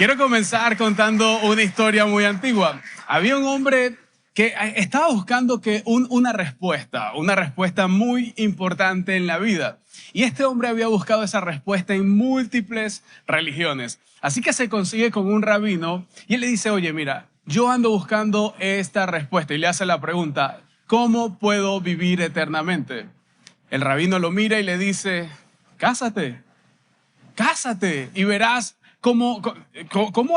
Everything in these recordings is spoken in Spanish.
Quiero comenzar contando una historia muy antigua. Había un hombre que estaba buscando una respuesta muy importante en la vida. Y este hombre había buscado esa respuesta en múltiples religiones. Así que se consigue con un rabino y él le dice, oye, mira, yo ando buscando esta respuesta. Y le hace la pregunta, ¿cómo puedo vivir eternamente? El rabino lo mira y le dice, cásate y verás cómo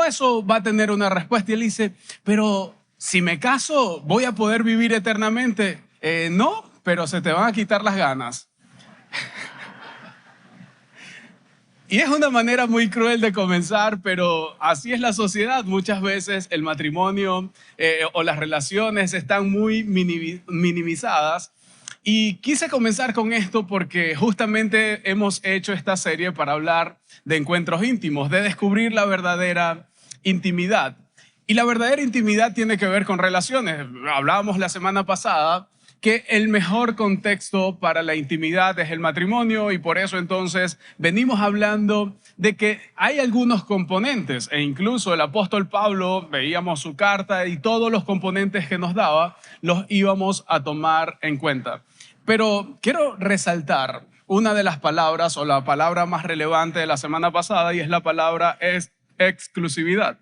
eso va a tener una respuesta. Y él dice, pero si me caso, ¿voy a poder vivir eternamente? No, pero se te van a quitar las ganas. Y es una manera muy cruel de comenzar, pero así es la sociedad. Muchas veces el matrimonio o las relaciones están muy minimizadas. Y quise comenzar con esto porque justamente hemos hecho esta serie para hablar de encuentros íntimos, de descubrir la verdadera intimidad. Y la verdadera intimidad tiene que ver con relaciones. Hablábamos la semana pasada que el mejor contexto para la intimidad es el matrimonio y por eso entonces venimos hablando de que hay algunos componentes e incluso el apóstol Pablo, veíamos su carta y todos los componentes que nos daba los íbamos a tomar en cuenta. Pero quiero resaltar una de las palabras o la palabra más relevante de la semana pasada y es la palabra exclusividad.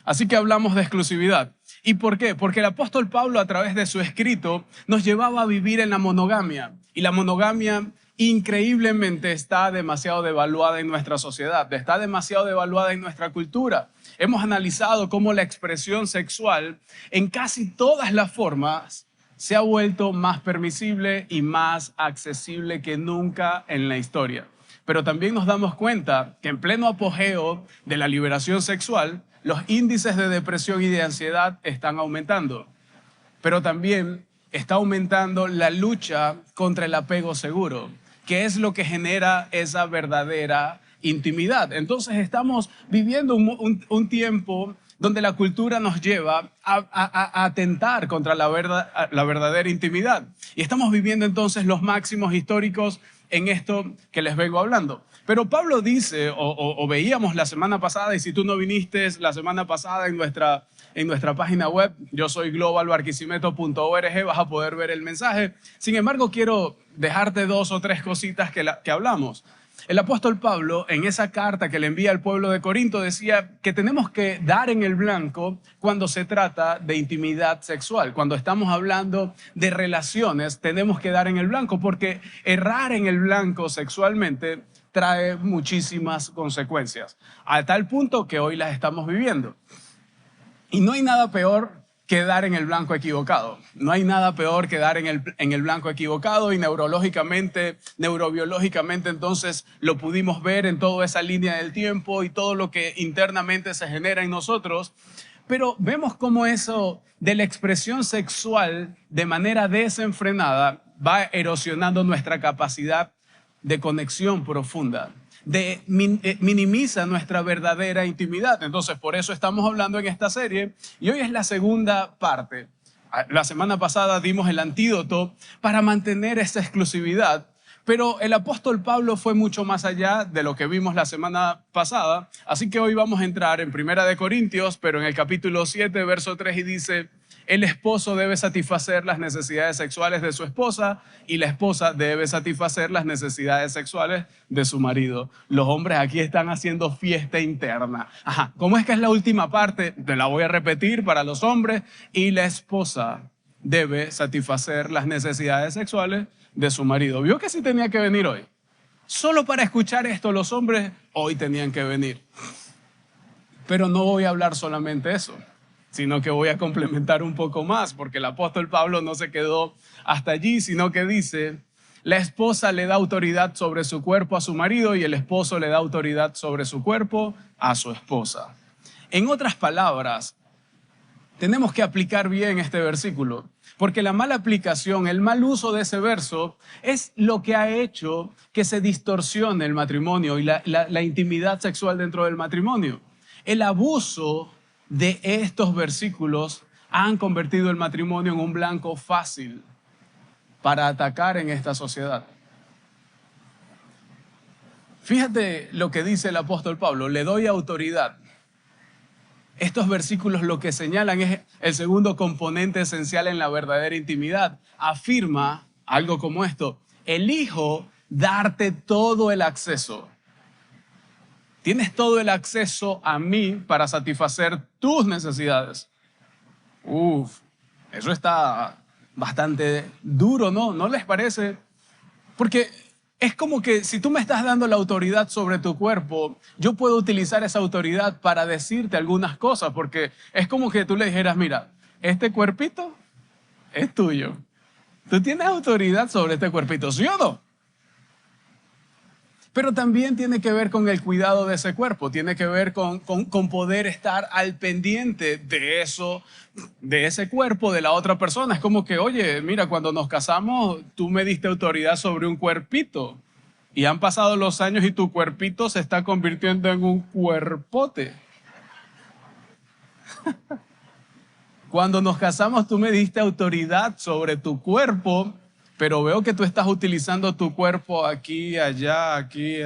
Así que hablamos de exclusividad. ¿Y por qué? Porque el apóstol Pablo a través de su escrito nos llevaba a vivir en la monogamia. Y la monogamia increíblemente está demasiado devaluada en nuestra sociedad, está demasiado devaluada en nuestra cultura. Hemos analizado cómo la expresión sexual en casi todas las formas se ha vuelto más permisible y más accesible que nunca en la historia. Pero también nos damos cuenta que en pleno apogeo de la liberación sexual, los índices de depresión y de ansiedad están aumentando. Pero también está aumentando la lucha contra el apego seguro, que es lo que genera esa verdadera intimidad. Entonces estamos viviendo un tiempo donde la cultura nos lleva a atentar contra la verdadera intimidad. Y estamos viviendo entonces los máximos históricos en esto que les vengo hablando. Pero Pablo dice, o veíamos la semana pasada, y si tú no viniste la semana pasada en nuestra página web, yo soy globalbarquisimeto.org, vas a poder ver el mensaje. Sin embargo, quiero dejarte 2 o 3 cositas que hablamos. El apóstol Pablo, en esa carta que le envía al pueblo de Corinto, decía que tenemos que dar en el blanco cuando se trata de intimidad sexual. Cuando estamos hablando de relaciones, tenemos que dar en el blanco, porque errar en el blanco sexualmente trae muchísimas consecuencias, a tal punto que hoy las estamos viviendo. Y no hay nada peor que dar en el blanco equivocado. No hay nada peor que dar en el blanco equivocado y neurobiológicamente entonces lo pudimos ver en toda esa línea del tiempo y todo lo que internamente se genera en nosotros. Pero vemos cómo eso de la expresión sexual de manera desenfrenada va erosionando nuestra capacidad de conexión profunda, minimiza nuestra verdadera intimidad. Entonces, por eso estamos hablando en esta serie y hoy es la segunda parte. La semana pasada dimos el antídoto para mantener esta exclusividad, pero el apóstol Pablo fue mucho más allá de lo que vimos la semana pasada, así que hoy vamos a entrar en 1 Corintios, pero en el capítulo 7, verso 3, y dice: el esposo debe satisfacer las necesidades sexuales de su esposa y la esposa debe satisfacer las necesidades sexuales de su marido. Los hombres aquí están haciendo fiesta interna. Ajá, ¿cómo es que es la última parte? Te la voy a repetir para los hombres. Y la esposa debe satisfacer las necesidades sexuales de su marido. ¿Vio que sí tenía que venir hoy? Solo para escuchar esto los hombres hoy tenían que venir. Pero no voy a hablar solamente eso, sino que voy a complementar un poco más, porque el apóstol Pablo no se quedó hasta allí, sino que dice: la esposa le da autoridad sobre su cuerpo a su marido y el esposo le da autoridad sobre su cuerpo a su esposa. En otras palabras, tenemos que aplicar bien este versículo, porque la mala aplicación, el mal uso de ese verso es lo que ha hecho que se distorsione el matrimonio y la intimidad sexual dentro del matrimonio. El abuso de estos versículos han convertido el matrimonio en un blanco fácil para atacar en esta sociedad. Fíjate lo que dice el apóstol Pablo: le doy autoridad Estos versículos lo que señalan es el segundo componente esencial en la verdadera intimidad. Afirma algo como esto: elijo darte todo el acceso. Tienes todo el acceso a mí para satisfacer tus necesidades. Uf, eso está bastante duro, ¿no? ¿No les parece? Porque es como que si tú me estás dando la autoridad sobre tu cuerpo, yo puedo utilizar esa autoridad para decirte algunas cosas, porque es como que tú le dijeras, mira, este cuerpito es tuyo. Tú tienes autoridad sobre este cuerpito, ¿sí o no? Pero también tiene que ver con el cuidado de ese cuerpo, tiene que ver con poder estar al pendiente de eso, de ese cuerpo de la otra persona. Es como que, oye, mira, cuando nos casamos, tú me diste autoridad sobre un cuerpito y han pasado los años y tu cuerpito se está convirtiendo en un cuerpote. Cuando nos casamos, tú me diste autoridad sobre tu cuerpo, pero veo que tú estás utilizando tu cuerpo aquí, allá, aquí.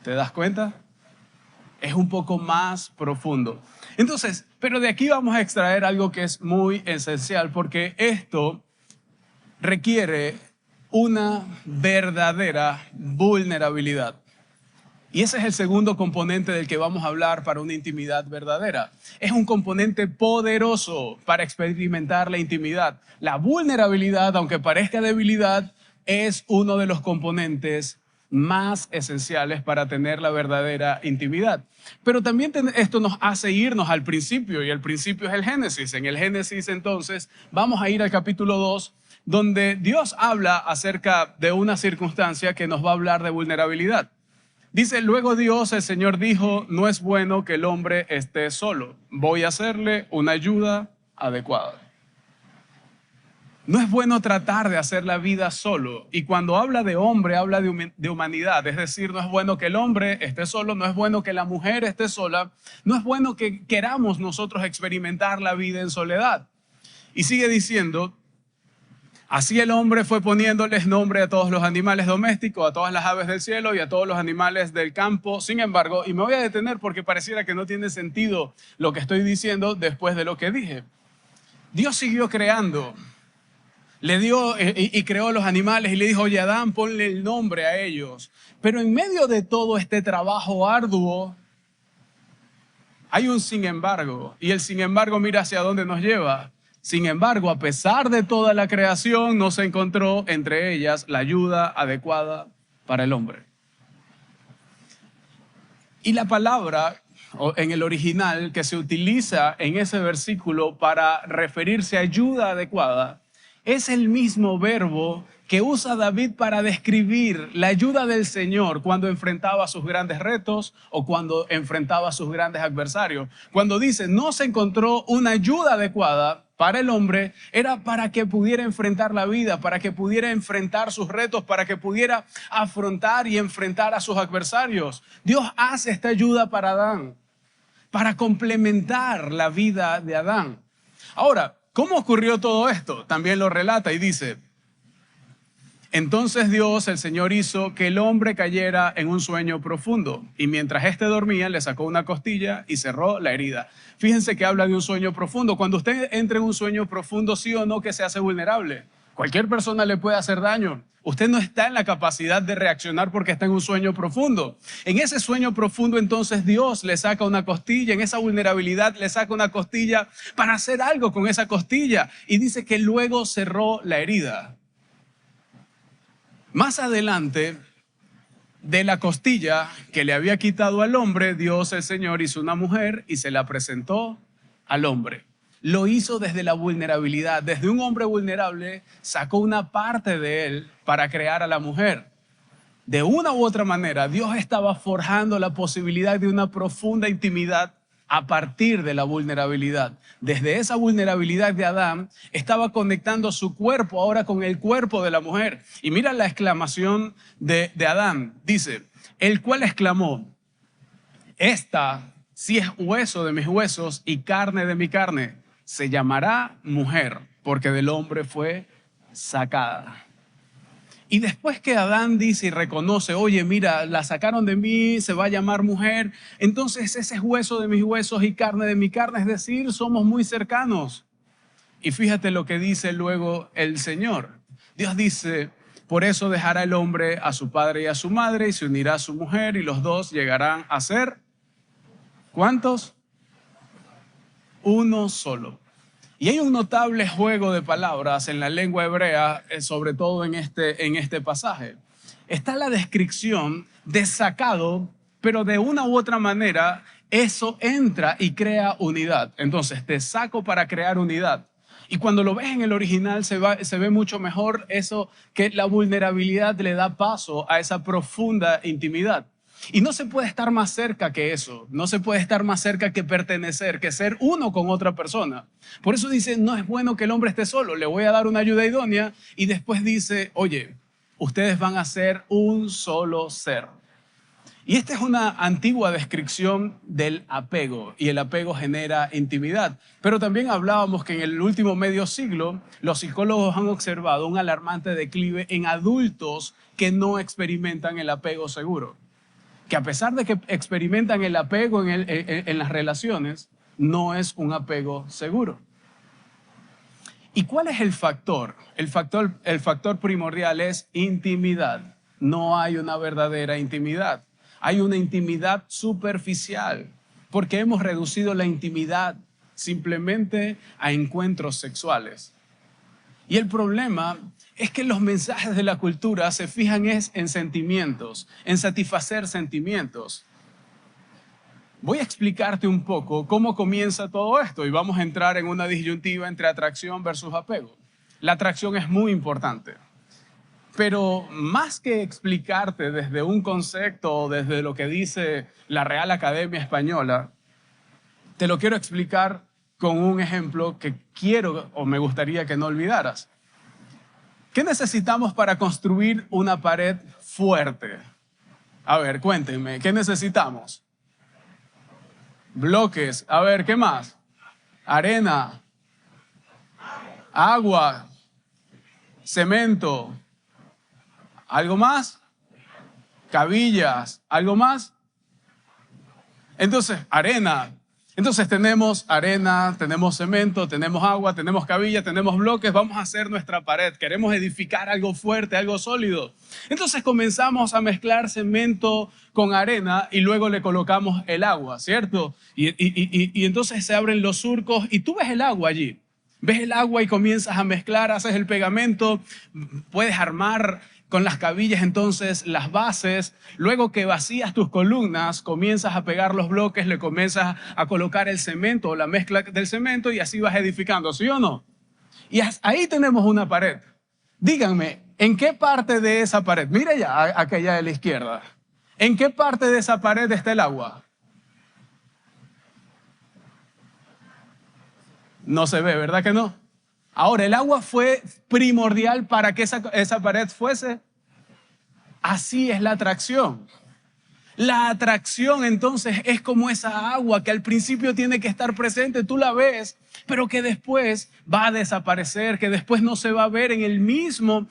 ¿Te das cuenta? Es un poco más profundo. Entonces, pero de aquí vamos a extraer algo que es muy esencial, porque esto requiere una verdadera vulnerabilidad. Y ese es el segundo componente del que vamos a hablar para una intimidad verdadera. Es un componente poderoso para experimentar la intimidad. La vulnerabilidad, aunque parezca debilidad, es uno de los componentes más esenciales para tener la verdadera intimidad. Pero también esto nos hace irnos al principio, y el principio es el Génesis. En el Génesis, entonces, vamos a ir al capítulo 2, donde Dios habla acerca de una circunstancia que nos va a hablar de vulnerabilidad. Dice, luego Dios, el Señor dijo, no es bueno que el hombre esté solo. Voy a hacerle una ayuda adecuada. No es bueno tratar de hacer la vida solo. Y cuando habla de hombre, habla de humanidad. Es decir, no es bueno que el hombre esté solo, no es bueno que la mujer esté sola, no es bueno que queramos nosotros experimentar la vida en soledad. Y sigue diciendo, así el hombre fue poniéndoles nombre a todos los animales domésticos, a todas las aves del cielo y a todos los animales del campo. Sin embargo, y me voy a detener porque pareciera que no tiene sentido lo que estoy diciendo después de lo que dije. Dios siguió creando. Le dio y creó los animales y le dijo, oye, Adán, ponle el nombre a ellos. Pero en medio de todo este trabajo arduo, hay un sin embargo. Y el sin embargo, mira hacia dónde nos lleva. Sin embargo, a pesar de toda la creación, no se encontró entre ellas la ayuda adecuada para el hombre. Y la palabra en el original que se utiliza en ese versículo para referirse a ayuda adecuada es el mismo verbo que usa David para describir la ayuda del Señor cuando enfrentaba sus grandes retos o cuando enfrentaba sus grandes adversarios. Cuando dice, no se encontró una ayuda adecuada para el hombre, era para que pudiera enfrentar la vida, para que pudiera enfrentar sus retos, para que pudiera afrontar y enfrentar a sus adversarios. Dios hace esta ayuda para Adán, para complementar la vida de Adán. Ahora, ¿cómo ocurrió todo esto? También lo relata y dice, entonces Dios, el Señor, hizo que el hombre cayera en un sueño profundo y mientras éste dormía le sacó una costilla y cerró la herida. Fíjense que habla de un sueño profundo. Cuando usted entra en un sueño profundo, sí o no que se hace vulnerable. Cualquier persona le puede hacer daño. Usted no está en la capacidad de reaccionar porque está en un sueño profundo. En ese sueño profundo, entonces, Dios le saca una costilla. En esa vulnerabilidad le saca una costilla para hacer algo con esa costilla. Y dice que luego cerró la herida. Más adelante, de la costilla que le había quitado al hombre, Dios, el Señor, hizo una mujer y se la presentó al hombre. Lo hizo desde la vulnerabilidad. Desde un hombre vulnerable sacó una parte de él para crear a la mujer. De una u otra manera, Dios estaba forjando la posibilidad de una profunda intimidad a partir de la vulnerabilidad. Desde esa vulnerabilidad de Adán, estaba conectando su cuerpo ahora con el cuerpo de la mujer. Y mira la exclamación de Adán. Dice, el cual exclamó, esta sí es hueso de mis huesos y carne de mi carne. Se llamará mujer, porque del hombre fue sacada. Y después que Adán dice y reconoce, oye, mira, la sacaron de mí, se va a llamar mujer, entonces ese es hueso de mis huesos y carne de mi carne, es decir, somos muy cercanos. Y fíjate lo que dice luego el Señor. Dios dice, por eso dejará el hombre a su padre y a su madre y se unirá a su mujer y los dos llegarán a ser, ¿cuántos? Uno solo. Y hay un notable juego de palabras en la lengua hebrea, sobre todo en este pasaje. Está la descripción de sacado, pero de una u otra manera eso entra y crea unidad. Entonces, te saco para crear unidad. Y cuando lo ves en el original se ve mucho mejor eso, que la vulnerabilidad le da paso a esa profunda intimidad. Y no se puede estar más cerca que eso, no se puede estar más cerca que pertenecer, que ser uno con otra persona. Por eso dice, no es bueno que el hombre esté solo, le voy a dar una ayuda idónea. Y después dice, oye, ustedes van a ser un solo ser. Y esta es una antigua descripción del apego, y el apego genera intimidad. Pero también hablábamos que en el último medio siglo los psicólogos han observado un alarmante declive en adultos que no experimentan el apego seguro. Que a pesar de que experimentan el apego en las relaciones, no es un apego seguro. ¿Y cuál es el factor? El factor primordial es intimidad. No hay una verdadera intimidad. Hay una intimidad superficial, porque hemos reducido la intimidad simplemente a encuentros sexuales. Y el problema es que los mensajes de la cultura se fijan en sentimientos, en satisfacer sentimientos. Voy a explicarte un poco cómo comienza todo esto y vamos a entrar en una disyuntiva entre atracción versus apego. La atracción es muy importante, pero más que explicarte desde un concepto o desde lo que dice la Real Academia Española, te lo quiero explicar con un ejemplo que quiero o me gustaría que no olvidaras. ¿Qué necesitamos para construir una pared fuerte? A ver, cuéntenme, ¿qué necesitamos? Bloques. A ver, ¿qué más? Arena, agua, cemento. ¿Algo más? Cabillas. ¿Algo más? Entonces, arena. Entonces tenemos arena, tenemos cemento, tenemos agua, tenemos cabilla, tenemos bloques. Vamos a hacer nuestra pared. Queremos edificar algo fuerte, algo sólido. Entonces comenzamos a mezclar cemento con arena y luego le colocamos el agua, ¿cierto? Y entonces se abren los surcos y tú ves el agua allí. Ves el agua y comienzas a mezclar, haces el pegamento, puedes armar con las cabillas entonces las bases. Luego que vacías tus columnas, comienzas a pegar los bloques, le comienzas a colocar el cemento o la mezcla del cemento y así vas edificando, ¿sí o no? Y ahí tenemos una pared. Díganme, ¿en qué parte de esa pared? Mira ya, aquella de la izquierda. ¿En qué parte de esa pared está el agua? No se ve, ¿verdad que no? Ahora, el agua fue primordial para que esa pared fuese. Así es la atracción. La atracción entonces es como esa agua que al principio tiene que estar presente, tú la ves, pero que después va a desaparecer, que después no se va a ver en el mismo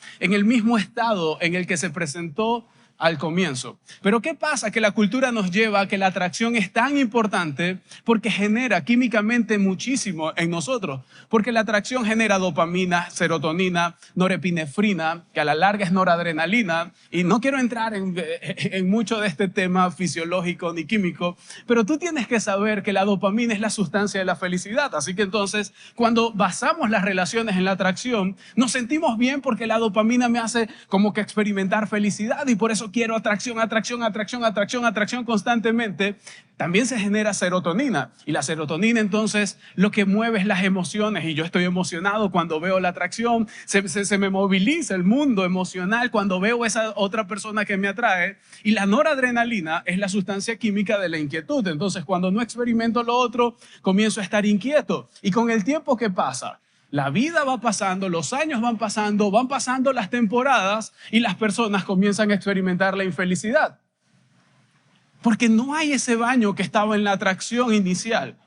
estado en el que se presentó al comienzo. Pero ¿qué pasa? Que la cultura nos lleva a que la atracción es tan importante porque genera químicamente muchísimo en nosotros. Porque la atracción genera dopamina, serotonina, norepinefrina, que a la larga es noradrenalina. Y no quiero entrar en mucho de este tema fisiológico ni químico, pero tú tienes que saber que la dopamina es la sustancia de la felicidad. Así que entonces, cuando basamos las relaciones en la atracción, nos sentimos bien porque la dopamina me hace como que experimentar felicidad y por eso quiero atracción, atracción, atracción, atracción, atracción constantemente. También se genera serotonina y la serotonina entonces lo que mueve es las emociones y yo estoy emocionado cuando veo la atracción, se me moviliza el mundo emocional cuando veo esa otra persona que me atrae y la noradrenalina es la sustancia química de la inquietud. Entonces cuando no experimento lo otro comienzo a estar inquieto y con el tiempo ¿qué pasa? La vida va pasando, los años van pasando las temporadas y las personas comienzan a experimentar la infelicidad. Porque no hay ese baño que estaba en la atracción inicial.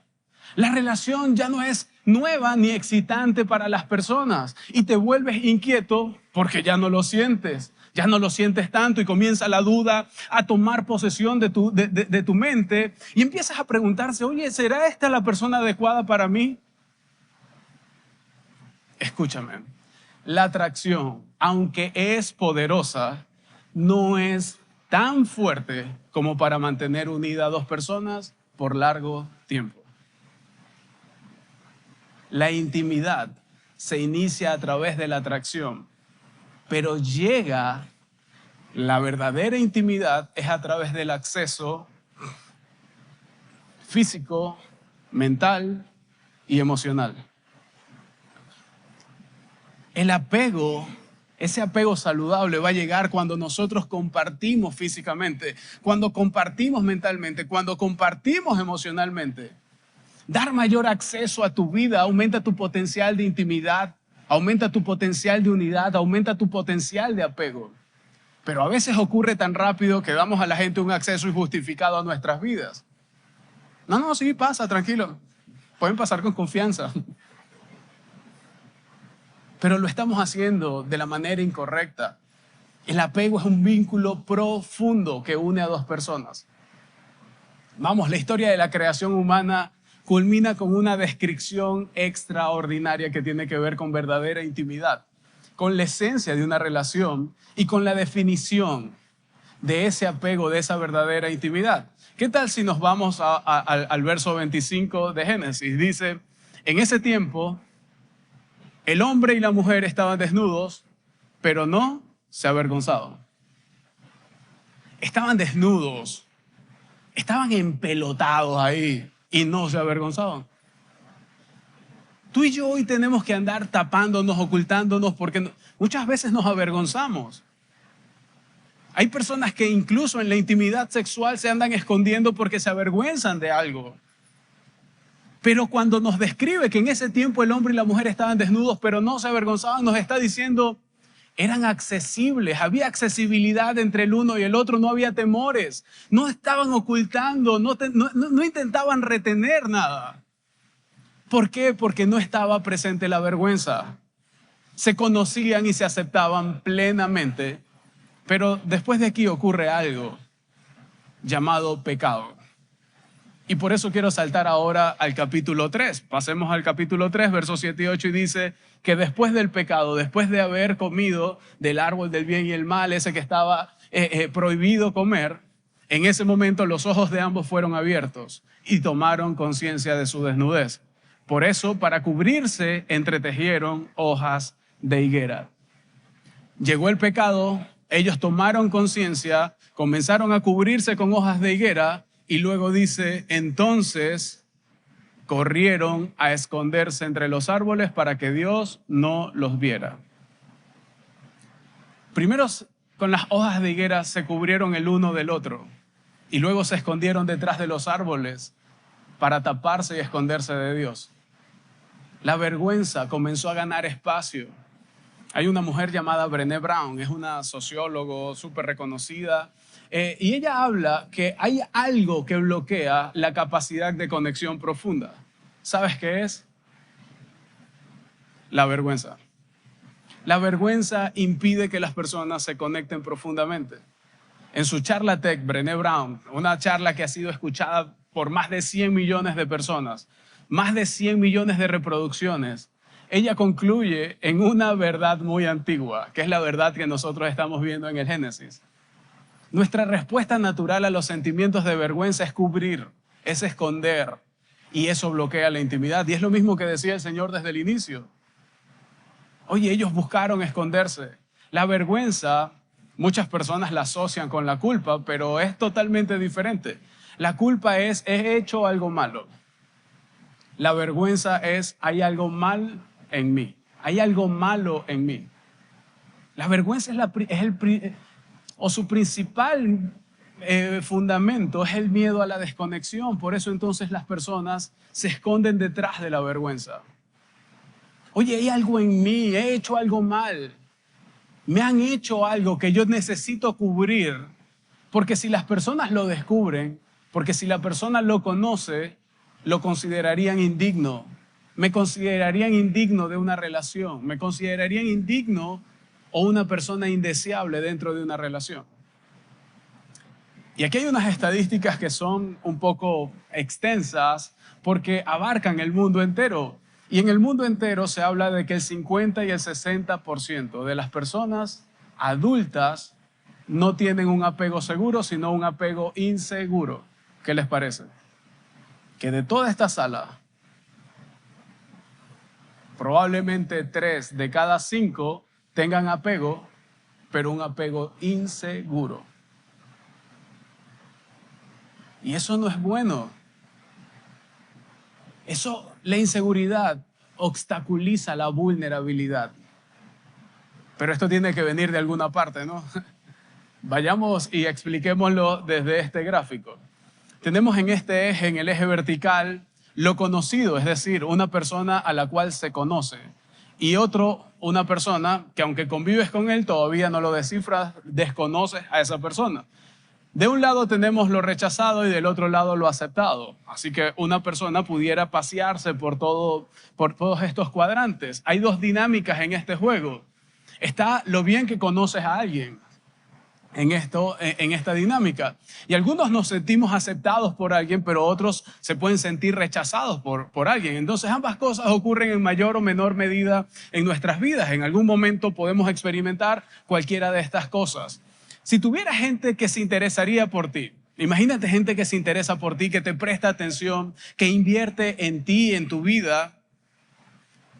La relación ya no es nueva ni excitante para las personas y te vuelves inquieto porque ya no lo sientes. Ya no lo sientes tanto y comienza la duda a tomar posesión de tu mente y empiezas a preguntarse, oye, ¿será esta la persona adecuada para mí? Escúchame, la atracción, aunque es poderosa, no es tan fuerte como para mantener unidas a dos personas por largo tiempo. La intimidad se inicia a través de la atracción, pero la verdadera intimidad es a través del acceso físico, mental y emocional. El apego, ese apego saludable va a llegar cuando nosotros compartimos físicamente, cuando compartimos mentalmente, cuando compartimos emocionalmente. Dar mayor acceso a tu vida aumenta tu potencial de intimidad, aumenta tu potencial de unidad, aumenta tu potencial de apego. Pero a veces ocurre tan rápido que damos a la gente un acceso injustificado a nuestras vidas. No, sí, pasa, tranquilo. Pueden pasar con confianza. Pero lo estamos haciendo de la manera incorrecta. El apego es un vínculo profundo que une a dos personas. Vamos, la historia de la creación humana culmina con una descripción extraordinaria que tiene que ver con verdadera intimidad, con la esencia de una relación y con la definición de ese apego, de esa verdadera intimidad. ¿Qué tal si nos vamos al verso 25 de Génesis? Dice, en ese tiempo, el hombre y la mujer estaban desnudos, pero no se avergonzaban. Estaban desnudos, estaban empelotados ahí y no se avergonzaban. Tú y yo hoy tenemos que andar tapándonos, ocultándonos, porque muchas veces nos avergonzamos. Hay personas que incluso en la intimidad sexual se andan escondiendo porque se avergüenzan de algo. Pero cuando nos describe que en ese tiempo el hombre y la mujer estaban desnudos, pero no se avergonzaban, nos está diciendo, eran accesibles, había accesibilidad entre el uno y el otro, no había temores, no estaban ocultando, no intentaban retener nada. ¿Por qué? Porque no estaba presente la vergüenza. Se conocían y se aceptaban plenamente, pero después de aquí ocurre algo llamado pecado. Y por eso quiero saltar ahora al capítulo 3. Pasemos al capítulo 3, versos 7 y 8, y dice que después del pecado, después de haber comido del árbol del bien y el mal, ese que estaba prohibido comer, en ese momento los ojos de ambos fueron abiertos y tomaron conciencia de su desnudez. Por eso, para cubrirse, entretejieron hojas de higuera. Llegó el pecado, ellos tomaron conciencia, comenzaron a cubrirse con hojas de higuera, y luego dice, entonces corrieron a esconderse entre los árboles para que Dios no los viera. Primero con las hojas de higuera se cubrieron el uno del otro y luego se escondieron detrás de los árboles para taparse y esconderse de Dios. La vergüenza comenzó a ganar espacio. Hay una mujer llamada Brené Brown, es una socióloga súper reconocida, y ella habla que hay algo que bloquea la capacidad de conexión profunda. ¿Sabes qué es? La vergüenza. La vergüenza impide que las personas se conecten profundamente. En su charla TED, Brené Brown, una charla que ha sido escuchada por más de 100 millones de personas, más de 100 millones de reproducciones, ella concluye en una verdad muy antigua, que es la verdad que nosotros estamos viendo en el Génesis. Nuestra respuesta natural a los sentimientos de vergüenza es cubrir, es esconder, y eso bloquea la intimidad. Y es lo mismo que decía el Señor desde el inicio. Oye, ellos buscaron esconderse. La vergüenza, muchas personas la asocian con la culpa, pero es totalmente diferente. La culpa es, he hecho algo malo. La vergüenza es, hay algo mal en mí. Hay algo malo en mí. La vergüenza su principal fundamento es el miedo a la desconexión. Por eso entonces las personas se esconden detrás de la vergüenza. Oye, hay algo en mí, he hecho algo mal. Me han hecho algo que yo necesito cubrir. Porque si las personas lo descubren, porque si la persona lo conoce, lo considerarían indigno. Me considerarían indigno de una relación. Me considerarían indigno o una persona indeseable dentro de una relación. Y aquí hay unas estadísticas que son un poco extensas porque abarcan el mundo entero. Y en el mundo entero se habla de que el 50 y el 60% de las personas adultas no tienen un apego seguro, sino un apego inseguro. ¿Qué les parece? Que de toda esta sala, probablemente 3 de cada 5 tengan apego, pero un apego inseguro. Y eso no es bueno. La inseguridad obstaculiza la vulnerabilidad. Pero esto tiene que venir de alguna parte, ¿no? Vayamos y expliquémoslo desde este gráfico. Tenemos en este eje, en el eje vertical, lo conocido, es decir, una persona a la cual se conoce. Y una persona que aunque convives con él, todavía no lo descifras, desconoces a esa persona. De un lado tenemos lo rechazado y del otro lado lo aceptado. Así que una persona pudiera pasearse por todos estos cuadrantes. Hay dos dinámicas en este juego. Está lo bien que conoces a alguien en esta dinámica. Y algunos nos sentimos aceptados por alguien, pero otros se pueden sentir rechazados por alguien. Entonces ambas cosas ocurren en mayor o menor medida en nuestras vidas. En algún momento podemos experimentar cualquiera de estas cosas. Si tuviera gente que se interesaría por ti, imagínate gente que se interesa por ti, que te presta atención, que invierte en ti, en tu vida,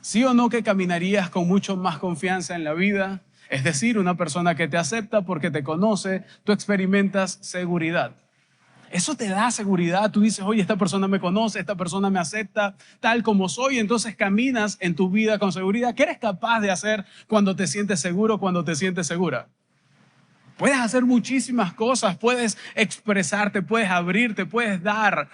¿sí o no que caminarías con mucho más confianza en la vida? Es decir, una persona que te acepta porque te conoce, tú experimentas seguridad. Eso te da seguridad. Tú dices, oye, esta persona me conoce, esta persona me acepta tal como soy. Entonces caminas en tu vida con seguridad. ¿Qué eres capaz de hacer cuando te sientes seguro, cuando te sientes segura? Puedes hacer muchísimas cosas, puedes expresarte, puedes abrirte, puedes dar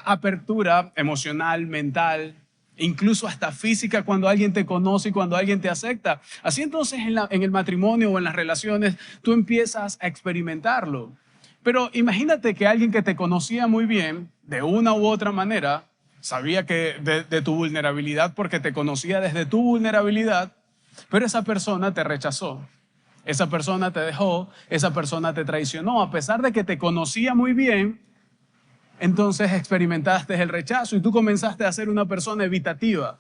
apertura emocional, mental, incluso hasta física cuando alguien te conoce y cuando alguien te acepta. Así entonces en el matrimonio o en las relaciones tú empiezas a experimentarlo. Pero imagínate que alguien que te conocía muy bien, de una u otra manera, sabía que de tu vulnerabilidad porque te conocía desde tu vulnerabilidad, pero esa persona te rechazó. Esa persona te dejó, esa persona te traicionó, a pesar de que te conocía muy bien, entonces experimentaste el rechazo y tú comenzaste a ser una persona evitativa.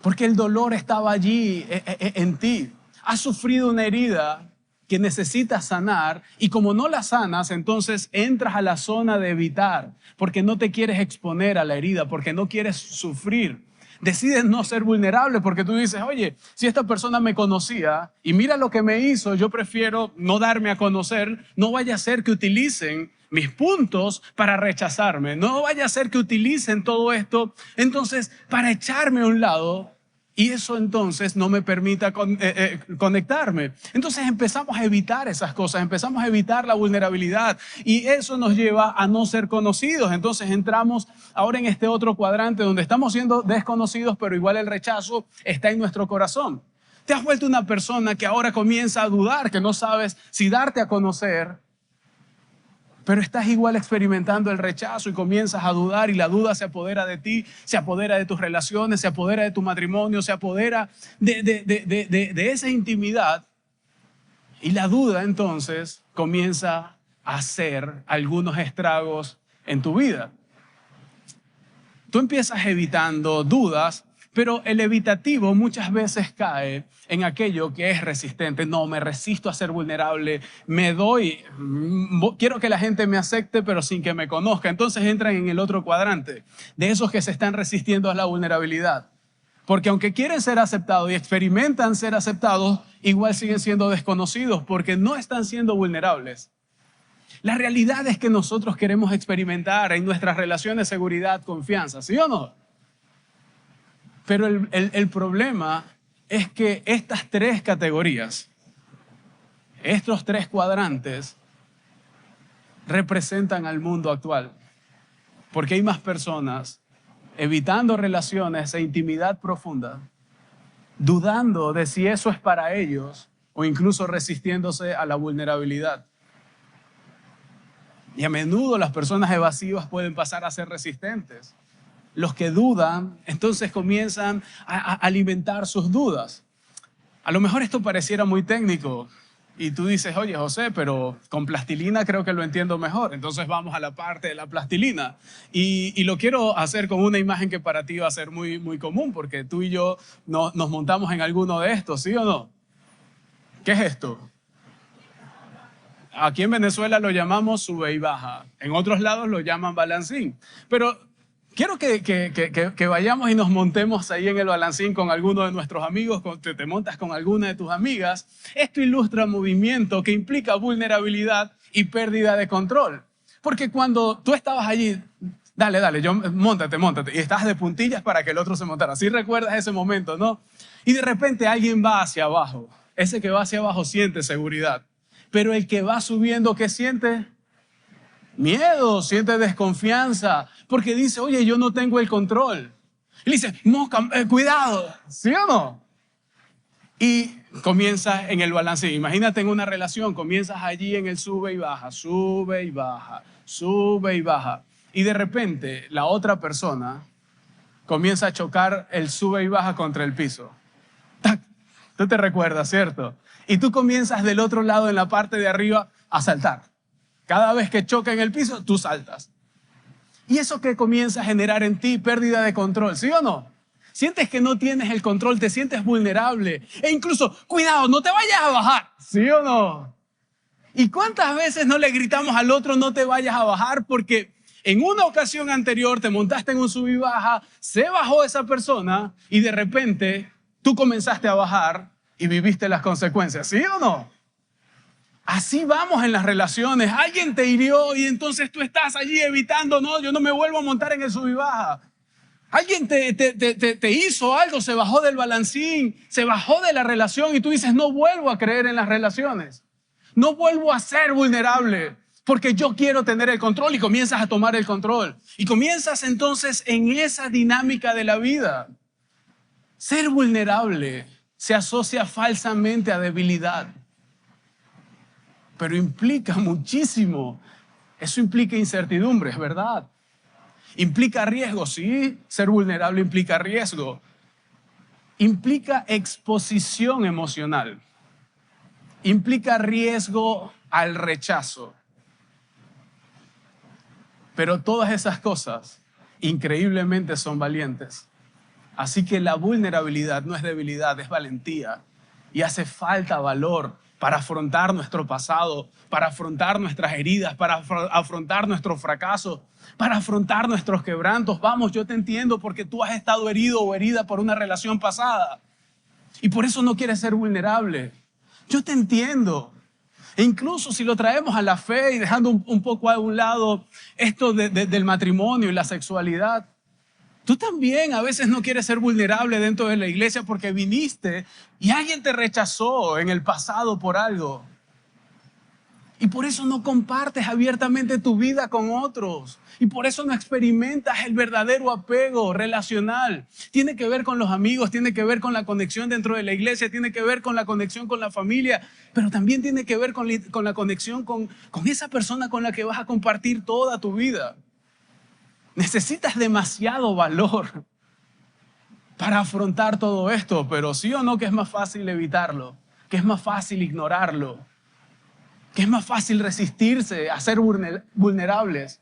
Porque el dolor estaba allí en ti. Has sufrido una herida que necesitas sanar y como no la sanas, entonces entras a la zona de evitar, porque no te quieres exponer a la herida, porque no quieres sufrir. Decides no ser vulnerable porque tú dices, oye, si esta persona me conocía y mira lo que me hizo, yo prefiero no darme a conocer, no vaya a ser que utilicen mis puntos para rechazarme, no vaya a ser que utilicen todo esto, entonces para echarme a un lado y eso entonces no me permita conectarme. Entonces empezamos a evitar esas cosas, empezamos a evitar la vulnerabilidad y eso nos lleva a no ser conocidos. Entonces entramos ahora en este otro cuadrante donde estamos siendo desconocidos, pero igual el rechazo está en nuestro corazón. Te has vuelto una persona que ahora comienza a dudar, que no sabes si darte a conocer, pero estás igual experimentando el rechazo y comienzas a dudar y la duda se apodera de ti, se apodera de tus relaciones, se apodera de tu matrimonio, se apodera de esa intimidad. Y la duda entonces comienza a hacer algunos estragos en tu vida. Tú empiezas evitando dudas, pero el evitativo muchas veces cae en aquello que es resistente. No, me resisto a ser vulnerable, quiero que la gente me acepte, pero sin que me conozca. Entonces entran en el otro cuadrante, de esos que se están resistiendo a la vulnerabilidad. Porque aunque quieren ser aceptados y experimentan ser aceptados, igual siguen siendo desconocidos porque no están siendo vulnerables. La realidad es que nosotros queremos experimentar en nuestras relaciones seguridad, confianza, ¿sí o no? Pero el problema es que estas tres categorías, estos tres cuadrantes, representan al mundo actual. Porque hay más personas evitando relaciones e intimidad profunda, dudando de si eso es para ellos o incluso resistiéndose a la vulnerabilidad. Y a menudo las personas evasivas pueden pasar a ser resistentes. Los que dudan, entonces comienzan a alimentar sus dudas. A lo mejor esto pareciera muy técnico y tú dices, oye José, pero con plastilina creo que lo entiendo mejor. Entonces vamos a la parte de la plastilina. Y lo quiero hacer con una imagen que para ti va a ser muy, muy común, porque tú y yo nos montamos en alguno de estos, ¿sí o no? ¿Qué es esto? Aquí en Venezuela lo llamamos sube y baja. En otros lados lo llaman balancín. Pero quiero que vayamos y nos montemos ahí en el balancín con alguno de nuestros amigos, te montas con alguna de tus amigas. Esto ilustra movimiento que implica vulnerabilidad y pérdida de control. Porque cuando tú estabas allí, dale, móntate, y estás de puntillas para que el otro se montara. ¿Sí recuerdas ese momento, no? Y de repente alguien va hacia abajo. Ese que va hacia abajo siente seguridad. Pero el que va subiendo, ¿qué siente? Miedo, siente desconfianza, porque dice, oye, yo no tengo el control. Y le dice, mosca, cuidado, ¿sí o no? Y comienza en el balance. Imagínate en una relación, comienzas allí en el sube y baja, sube y baja, sube y baja. Y de repente la otra persona comienza a chocar el sube y baja contra el piso. ¡Tac! Tú te recuerdas, ¿cierto? Y tú comienzas del otro lado, en la parte de arriba, a saltar. Cada vez que choca en el piso, tú saltas. Y eso que comienza a generar en ti pérdida de control, ¿sí o no? Sientes que no tienes el control, te sientes vulnerable. E incluso, cuidado, no te vayas a bajar, ¿sí o no? ¿Y cuántas veces no le gritamos al otro, no te vayas a bajar? Porque en una ocasión anterior te montaste en un sub y baja, se bajó esa persona y de repente tú comenzaste a bajar y viviste las consecuencias, ¿sí o no? Así vamos en las relaciones. Alguien te hirió y entonces tú estás allí evitando, no, yo no me vuelvo a montar en el sub y baja. Alguien te hizo algo, se bajó del balancín, se bajó de la relación y tú dices, no vuelvo a creer en las relaciones. No vuelvo a ser vulnerable porque yo quiero tener el control y comienzas a tomar el control. Y comienzas entonces en esa dinámica de la vida. Ser vulnerable se asocia falsamente a debilidad, pero implica muchísimo. Eso implica incertidumbre, es verdad. Implica riesgo, sí. Ser vulnerable implica riesgo. Implica exposición emocional. Implica riesgo al rechazo. Pero todas esas cosas increíblemente son valientes. Así que la vulnerabilidad no es debilidad, es valentía. Y hace falta valor para afrontar nuestro pasado, para afrontar nuestras heridas, para afrontar nuestros fracasos, para afrontar nuestros quebrantos. Vamos, yo te entiendo porque tú has estado herido o herida por una relación pasada. Y por eso no quieres ser vulnerable. Yo te entiendo. E incluso si lo traemos a la fe y dejando un poco a un lado esto del matrimonio y la sexualidad, tú también a veces no quieres ser vulnerable dentro de la iglesia porque viniste y alguien te rechazó en el pasado por algo. Y por eso no compartes abiertamente tu vida con otros. Y por eso no experimentas el verdadero apego relacional. Tiene que ver con los amigos, tiene que ver con la conexión dentro de la iglesia, tiene que ver con la conexión con la familia, pero también tiene que ver con la conexión con esa persona con la que vas a compartir toda tu vida. Necesitas demasiado valor para afrontar todo esto, pero sí o no que es más fácil evitarlo, que es más fácil ignorarlo, que es más fácil resistirse a ser vulnerables.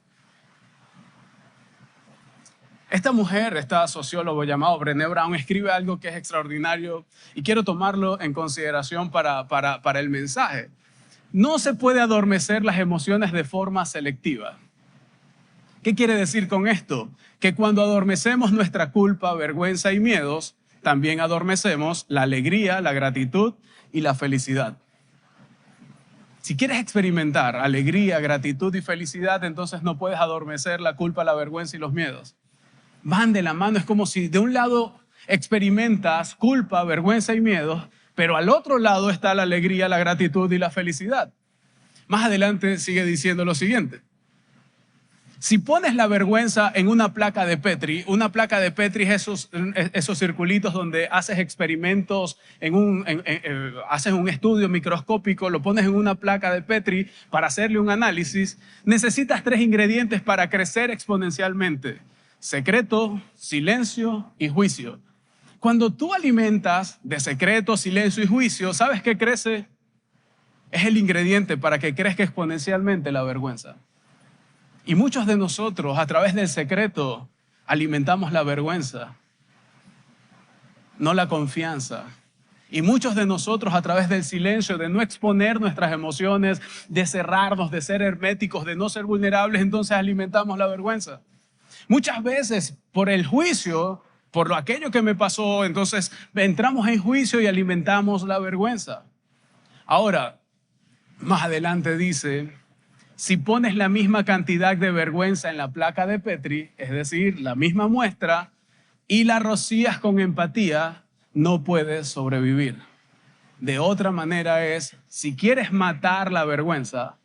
Esta mujer, esta sociólogo llamado Brené Brown, escribe algo que es extraordinario y quiero tomarlo en consideración para el mensaje. No se puede adormecer las emociones de forma selectiva. ¿Qué quiere decir con esto? Que cuando adormecemos nuestra culpa, vergüenza y miedos, también adormecemos la alegría, la gratitud y la felicidad. Si quieres experimentar alegría, gratitud y felicidad, entonces no puedes adormecer la culpa, la vergüenza y los miedos. Van de la mano, es como si de un lado experimentas culpa, vergüenza y miedos, pero al otro lado está la alegría, la gratitud y la felicidad. Más adelante sigue diciendo lo siguiente. Si pones la vergüenza en una placa de Petri es esos circulitos donde haces experimentos, haces un estudio microscópico, lo pones en una placa de Petri para hacerle un análisis, necesitas 3 ingredientes para crecer exponencialmente: secreto, silencio y juicio. Cuando tú alimentas de secreto, silencio y juicio, ¿sabes qué crece? Es el ingrediente para que crezca exponencialmente la vergüenza. Y muchos de nosotros, a través del secreto, alimentamos la vergüenza, no la confianza. Y muchos de nosotros, a través del silencio, de no exponer nuestras emociones, de cerrarnos, de ser herméticos, de no ser vulnerables, entonces alimentamos la vergüenza. Muchas veces, por el juicio, por aquello que me pasó, entonces entramos en juicio y alimentamos la vergüenza. Ahora, más adelante dice, si pones la misma cantidad de vergüenza en la placa de Petri, es decir, la misma muestra, y la rocías con empatía, no puedes sobrevivir. De otra manera es, si quieres matar la vergüenza,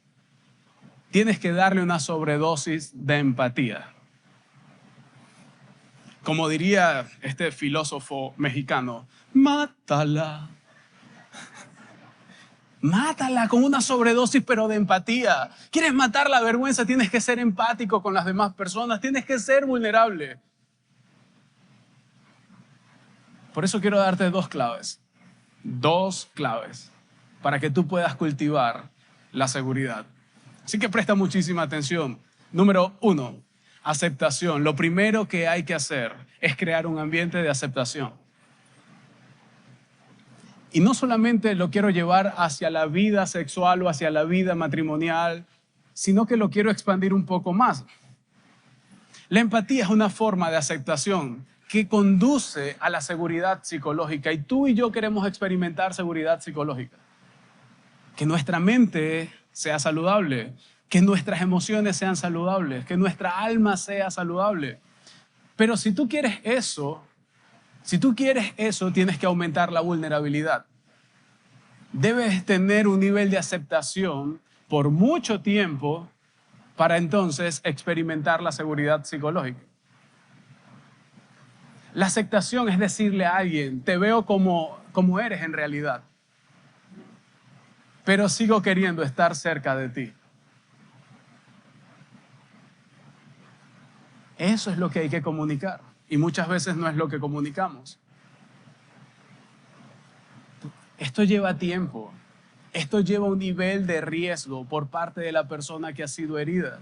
tienes que darle una sobredosis de empatía. Como diría este filósofo mexicano, mátala. Mátala con una sobredosis, pero de empatía. ¿Quieres matar la vergüenza? Tienes que ser empático con las demás personas. Tienes que ser vulnerable. Por eso quiero darte dos claves. Dos claves para que tú puedas cultivar la seguridad. Así que presta muchísima atención. Número 1, aceptación. Lo primero que hay que hacer es crear un ambiente de aceptación. Y no solamente lo quiero llevar hacia la vida sexual o hacia la vida matrimonial, sino que lo quiero expandir un poco más. La empatía es una forma de aceptación que conduce a la seguridad psicológica. Y tú y yo queremos experimentar seguridad psicológica. Que nuestra mente sea saludable, que nuestras emociones sean saludables, que nuestra alma sea saludable. Pero si tú quieres eso, tienes que aumentar la vulnerabilidad. Debes tener un nivel de aceptación por mucho tiempo para entonces experimentar la seguridad psicológica. La aceptación es decirle a alguien, te veo como eres en realidad, pero sigo queriendo estar cerca de ti. Eso es lo que hay que comunicar y muchas veces no es lo que comunicamos. Esto lleva tiempo, esto lleva un nivel de riesgo por parte de la persona que ha sido herida.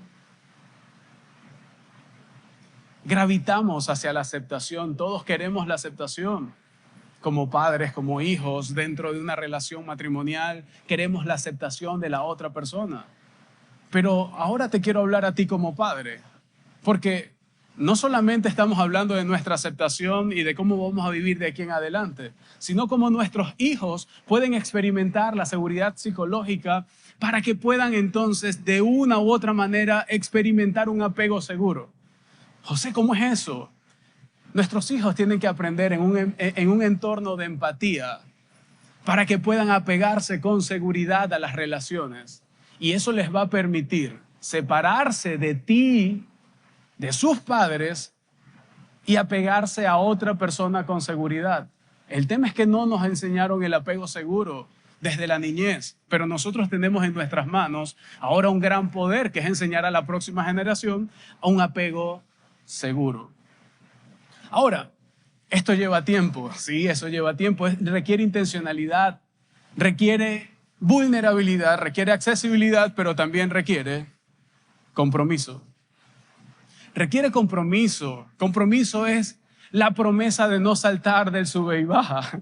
Gravitamos hacia la aceptación, todos queremos la aceptación. Como padres, como hijos, dentro de una relación matrimonial, queremos la aceptación de la otra persona. Pero ahora te quiero hablar a ti como padre, porque no solamente estamos hablando de nuestra aceptación y de cómo vamos a vivir de aquí en adelante, sino cómo nuestros hijos pueden experimentar la seguridad psicológica para que puedan entonces de una u otra manera experimentar un apego seguro. José, ¿cómo es eso? Nuestros hijos tienen que aprender en un entorno de empatía para que puedan apegarse con seguridad a las relaciones. Y eso les va a permitir separarse de ti, de sus padres, y apegarse a otra persona con seguridad. El tema es que no nos enseñaron el apego seguro desde la niñez, pero nosotros tenemos en nuestras manos ahora un gran poder, que es enseñar a la próxima generación a un apego seguro. Ahora, esto lleva tiempo, sí, eso lleva tiempo, requiere intencionalidad, requiere vulnerabilidad, requiere accesibilidad, pero también requiere compromiso. Requiere compromiso. Compromiso es la promesa de no saltar del sube y baja.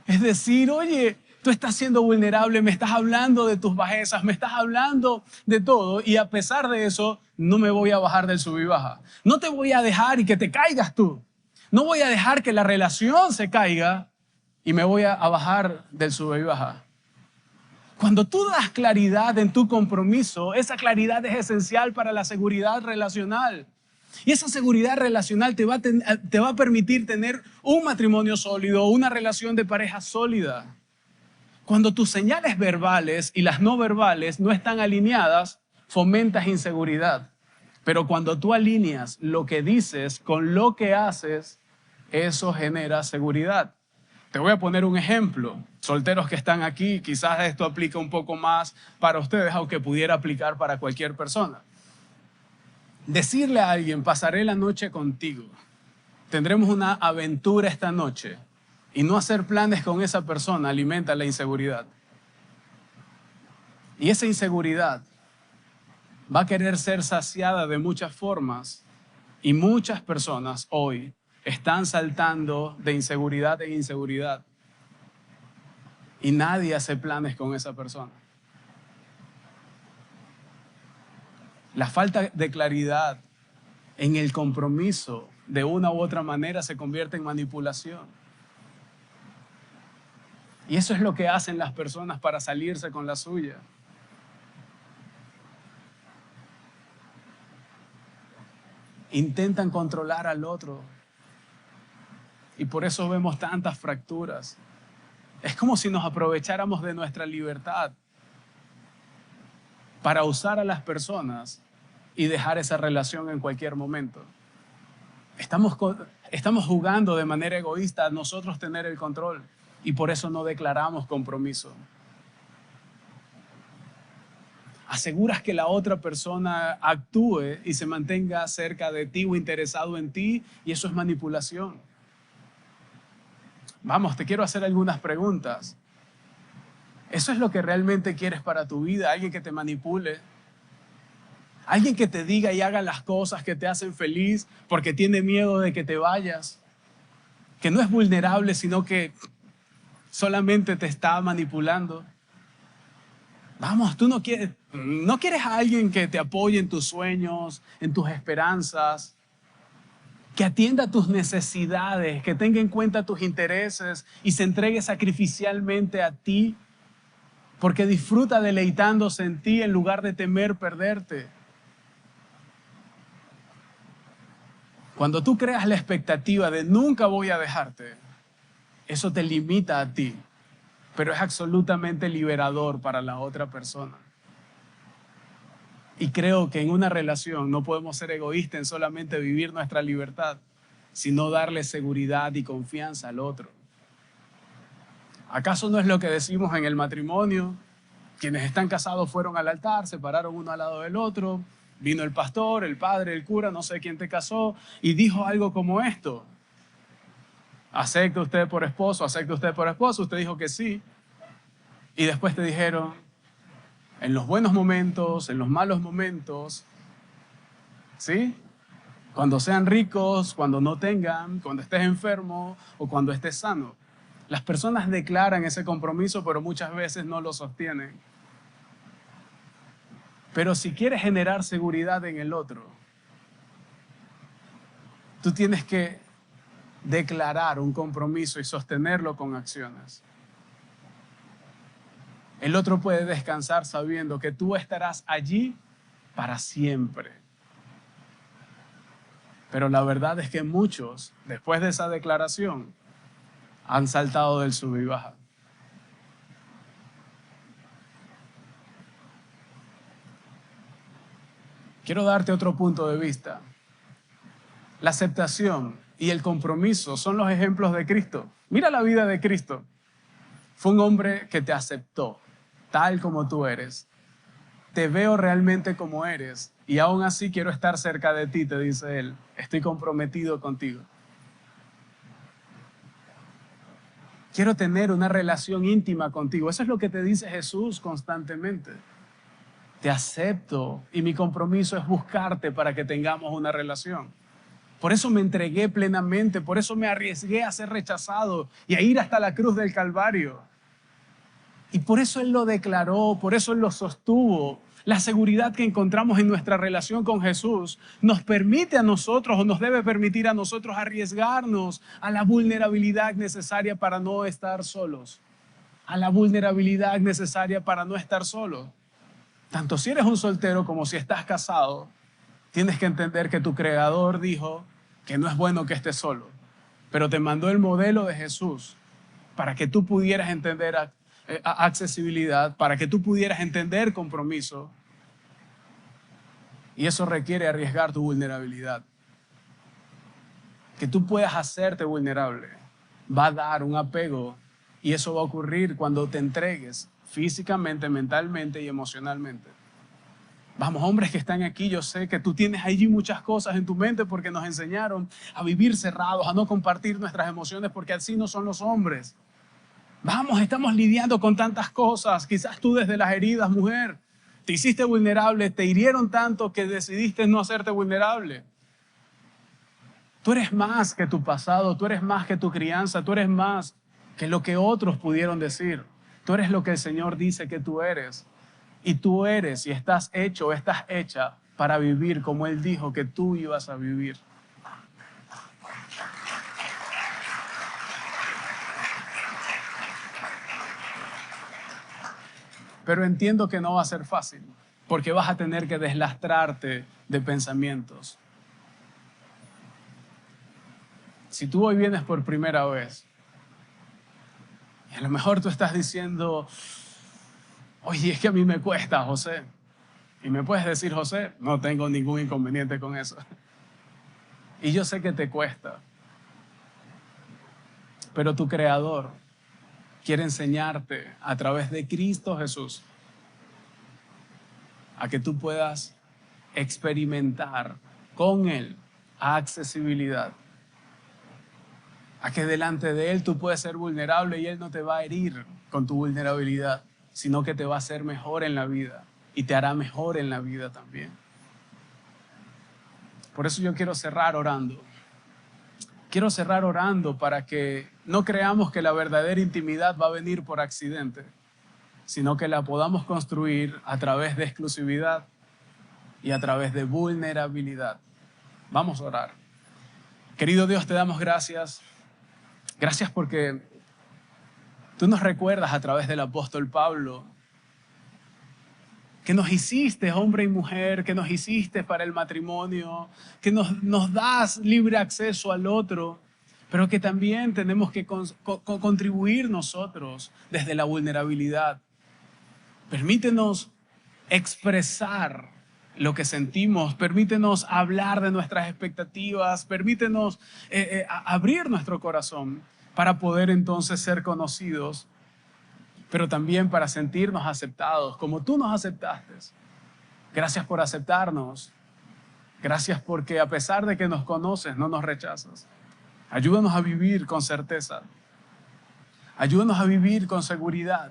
Es decir, oye, tú estás siendo vulnerable, me estás hablando de tus bajezas, me estás hablando de todo y a pesar de eso no me voy a bajar del sube y baja. No te voy a dejar y que te caigas tú. No voy a dejar que la relación se caiga y me voy a bajar del sube y baja. Cuando tú das claridad en tu compromiso, esa claridad es esencial para la seguridad relacional. Y esa seguridad relacional te va a permitir tener un matrimonio sólido, una relación de pareja sólida. Cuando tus señales verbales y las no verbales no están alineadas, fomentas inseguridad. Pero cuando tú alineas lo que dices con lo que haces, eso genera seguridad. Te voy a poner un ejemplo. Solteros que están aquí, quizás esto aplica un poco más para ustedes, aunque pudiera aplicar para cualquier persona. Decirle a alguien, pasaré la noche contigo, tendremos una aventura esta noche y no hacer planes con esa persona alimenta la inseguridad. Y esa inseguridad va a querer ser saciada de muchas formas y muchas personas hoy están saltando de inseguridad en inseguridad y nadie hace planes con esa persona. La falta de claridad en el compromiso de una u otra manera se convierte en manipulación. Y eso es lo que hacen las personas para salirse con la suya. Intentan controlar al otro. Y por eso vemos tantas fracturas. Es como si nos aprovecháramos de nuestra libertad para usar a las personas y dejar esa relación en cualquier momento. Estamos jugando de manera egoísta a nosotros tener el control y por eso no declaramos compromiso. Aseguras que la otra persona actúe y se mantenga cerca de ti o interesado en ti y eso es manipulación. Vamos, te quiero hacer algunas preguntas. ¿Eso es lo que realmente quieres para tu vida? ¿Alguien que te manipule? ¿Alguien que te diga y haga las cosas que te hacen feliz porque tiene miedo de que te vayas? Que no es vulnerable, sino que solamente te está manipulando. Vamos, tú no quieres a alguien que te apoye en tus sueños, en tus esperanzas, que atienda tus necesidades, que tenga en cuenta tus intereses y se entregue sacrificialmente a ti porque disfruta deleitándose en ti en lugar de temer perderte. Cuando tú creas la expectativa de nunca voy a dejarte, eso te limita a ti, pero es absolutamente liberador para la otra persona. Y creo que en una relación no podemos ser egoístas en solamente vivir nuestra libertad, sino darle seguridad y confianza al otro. ¿Acaso no es lo que decimos en el matrimonio? Quienes están casados fueron al altar, se pararon uno al lado del otro, vino el pastor, el padre, el cura, no sé quién te casó, y dijo algo como esto: ¿acepta usted por esposo? ¿Acepta usted por esposo? Usted dijo que sí. Y después te dijeron, en los buenos momentos, en los malos momentos, ¿sí? Cuando sean ricos, cuando no tengan, cuando estés enfermo o cuando estés sano. Las personas declaran ese compromiso, pero muchas veces no lo sostienen. Pero si quieres generar seguridad en el otro, tú tienes que declarar un compromiso y sostenerlo con acciones. El otro puede descansar sabiendo que tú estarás allí para siempre. Pero la verdad es que muchos, después de esa declaración, han saltado del sub y baja. Quiero darte otro punto de vista. La aceptación y el compromiso son los ejemplos de Cristo. Mira la vida de Cristo. Fue un hombre que te aceptó tal como tú eres. Te veo realmente como eres y aún así quiero estar cerca de ti, te dice él. Estoy comprometido contigo. Quiero tener una relación íntima contigo. Eso es lo que te dice Jesús constantemente. Te acepto y mi compromiso es buscarte para que tengamos una relación. Por eso me entregué plenamente, por eso me arriesgué a ser rechazado y a ir hasta la cruz del Calvario. Y por eso Él lo declaró, por eso Él lo sostuvo. La seguridad que encontramos en nuestra relación con Jesús nos permite a nosotros o nos debe permitir a nosotros arriesgarnos a la vulnerabilidad necesaria para no estar solos. A la vulnerabilidad necesaria para no estar solos. Tanto si eres un soltero como si estás casado, tienes que entender que tu Creador dijo que no es bueno que estés solo, pero te mandó el modelo de Jesús para que tú pudieras entender accesibilidad, para que tú pudieras entender compromiso. Y eso requiere arriesgar tu vulnerabilidad. Que tú puedas hacerte vulnerable va a dar un apego y eso va a ocurrir cuando te entregues físicamente, mentalmente y emocionalmente. Vamos, hombres que están aquí, yo sé que tú tienes allí muchas cosas en tu mente porque nos enseñaron a vivir cerrados, a no compartir nuestras emociones porque así no son los hombres. Vamos, estamos lidiando con tantas cosas. Quizás tú desde las heridas, mujer, te hiciste vulnerable, te hirieron tanto que decidiste no hacerte vulnerable. Tú eres más que tu pasado, tú eres más que tu crianza, tú eres más que lo que otros pudieron decir. Tú eres lo que el Señor dice que tú eres. Y tú eres y estás hecho, estás hecha para vivir como Él dijo que tú ibas a vivir. Pero entiendo que no va a ser fácil, porque vas a tener que deslastrarte de pensamientos. Si tú hoy vienes por primera vez, y a lo mejor tú estás diciendo, oye, es que a mí me cuesta, José. Y me puedes decir, José, no tengo ningún inconveniente con eso. Y yo sé que te cuesta, pero tu Creador quiere enseñarte a través de Cristo Jesús a que tú puedas experimentar con Él accesibilidad. A que delante de Él tú puedes ser vulnerable y Él no te va a herir con tu vulnerabilidad, sino que te va a hacer mejor en la vida y te hará mejor en la vida también. Por eso yo quiero cerrar orando. Quiero cerrar orando para que no creamos que la verdadera intimidad va a venir por accidente, sino que la podamos construir a través de exclusividad y a través de vulnerabilidad. Vamos a orar. Querido Dios, te damos gracias. Gracias porque tú nos recuerdas a través del apóstol Pablo que nos hiciste hombre y mujer, que nos hiciste para el matrimonio, que nos das libre acceso al otro, pero que también tenemos que contribuir nosotros desde la vulnerabilidad. Permítenos expresar lo que sentimos, permítenos hablar de nuestras expectativas, permítenos abrir nuestro corazón para poder entonces ser conocidos, pero también para sentirnos aceptados, como tú nos aceptaste. Gracias por aceptarnos. Gracias porque a pesar de que nos conoces, no nos rechazas. Ayúdanos a vivir con certeza. Ayúdanos a vivir con seguridad.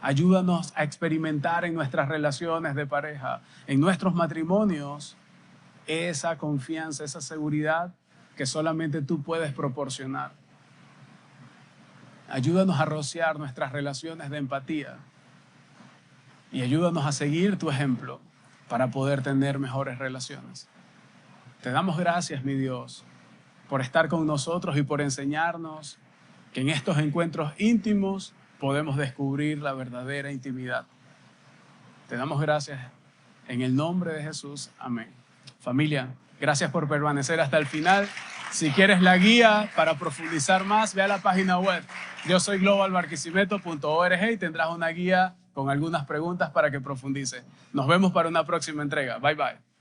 Ayúdanos a experimentar en nuestras relaciones de pareja, en nuestros matrimonios, esa confianza, esa seguridad que solamente tú puedes proporcionar. Ayúdanos a rociar nuestras relaciones de empatía y ayúdanos a seguir tu ejemplo para poder tener mejores relaciones. Te damos gracias, mi Dios, por estar con nosotros y por enseñarnos que en estos encuentros íntimos podemos descubrir la verdadera intimidad. Te damos gracias en el nombre de Jesús. Amén. Familia, gracias por permanecer hasta el final. Si quieres la guía para profundizar más, ve a la página web. Yo soy globalbarquisimeto.org y tendrás una guía con algunas preguntas para que profundices. Nos vemos para una próxima entrega. Bye, bye.